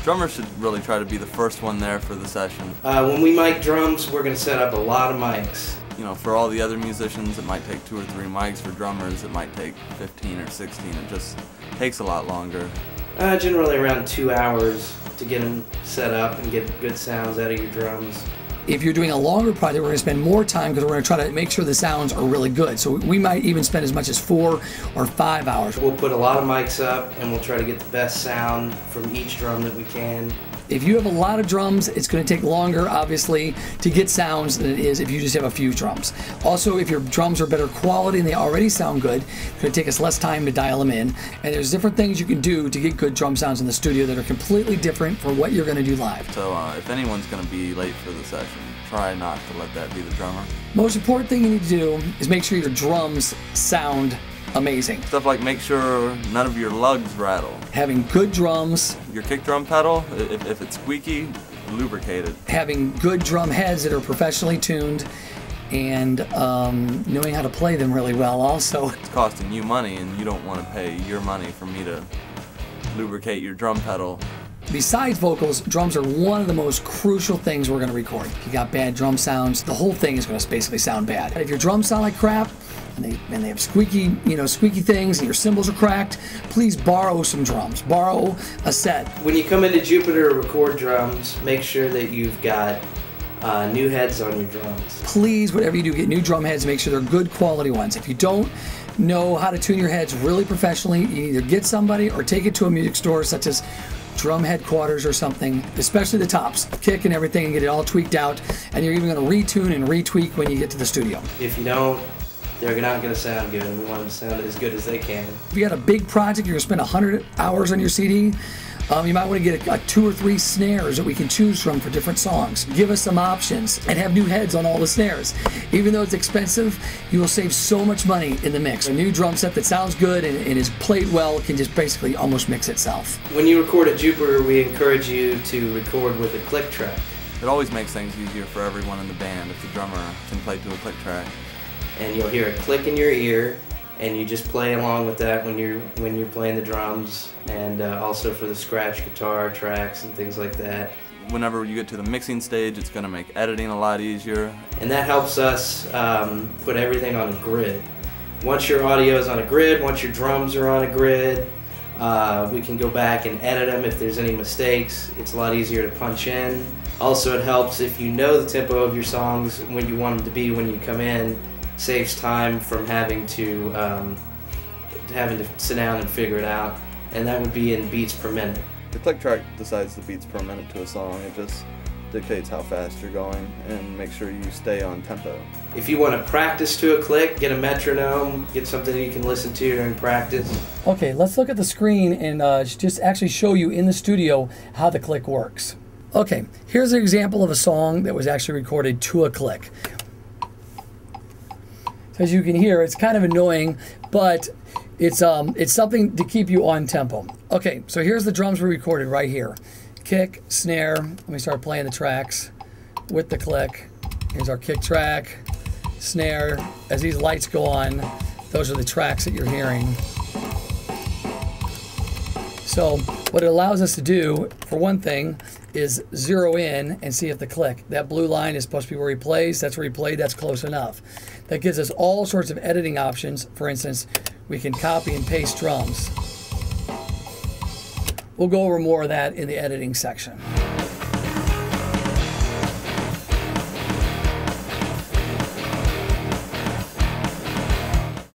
Drummers should really try to be the first one there for the session. When we mic drums, we're going to set up a lot of mics. You know, for all the other musicians, it might take 2 or 3 mics. For drummers, it might take 15 or 16. It just takes a lot longer. Generally around 2 hours to get them set up and get good sounds out of your drums. If you're doing a longer project, we're going to spend more time because we're going to try to make sure the sounds are really good. So we might even spend as much as 4 or 5 hours. We'll put a lot of mics up and we'll try to get the best sound from each drum that we can. If you have a lot of drums, it's going to take longer, obviously, to get sounds than it is if you just have a few drums. Also, if your drums are better quality and they already sound good, it's going to take us less time to dial them in. And there's different things you can do to get good drum sounds in the studio that are completely different from what you're going to do live. So if anyone's going to be late for the session, try not to let that be the drummer. Most important thing you need to do is make sure your drums sound amazing. Stuff like make sure none of your lugs rattle. Having good drums. Your kick drum pedal, if it's squeaky, lubricate it. Having good drum heads that are professionally tuned, and knowing how to play them really well also. It's costing you money and you don't want to pay your money for me to lubricate your drum pedal. Besides vocals, drums are one of the most crucial things we're going to record. If you got bad drum sounds, the whole thing is going to basically sound bad. If your drums sound like crap, and they have squeaky things, and your cymbals are cracked, please borrow some drums. Borrow a set. When you come into Jupiter to record drums, make sure that you've got new heads on your drums. Please, whatever you do, get new drum heads. Make sure they're good quality ones. If you don't know how to tune your heads really professionally, you either get somebody or take it to a music store such as Drum Headquarters or something, especially the tops, kick and everything, and get it all tweaked out. And you're even going to retune and retweak when you get to the studio. If you don't, they're not going to sound good, and we want them to sound as good as they can. If you got a big project, you're going to spend 100 hours on your CD, you might want to get 2 or 3 snares that we can choose from for different songs. Give us some options and have new heads on all the snares. Even though it's expensive, you will save so much money in the mix. A new drum set that sounds good and is played well can just basically almost mix itself. When you record at Jupiter, we encourage you to record with a click track. It always makes things easier for everyone in the band if the drummer can play to a click track. And you'll hear a click in your ear, and you just play along with that when you're playing the drums, and also for the scratch guitar tracks and things like that. Whenever you get to the mixing stage, it's going to make editing a lot easier. And that helps us put everything on a grid. Once your audio is on a grid, once your drums are on a grid, we can go back and edit them if there's any mistakes. It's a lot easier to punch in. Also, it helps if you know the tempo of your songs when you want them to be when you come in. Saves time from having to sit down and figure it out, and that would be in beats per minute. The click track decides the beats per minute to a song. It just dictates how fast you're going and make sure you stay on tempo. If you want to practice to a click, get a metronome, get something you can listen to during practice. Okay, let's look at the screen and just actually show you in the studio how the click works. Okay, here's an example of a song that was actually recorded to a click. As you can hear, it's kind of annoying, but it's something to keep you on tempo. Okay, so here's the drums we recorded right here. Kick, snare, let me start playing the tracks with the click. Here's our kick track, snare. As these lights go on, those are the tracks that you're hearing. So what it allows us to do, for one thing, is zero in and see if the click. That blue line is supposed to be where he plays. That's where he played. That's close enough. That gives us all sorts of editing options. For instance, we can copy and paste drums. We'll go over more of that in the editing section.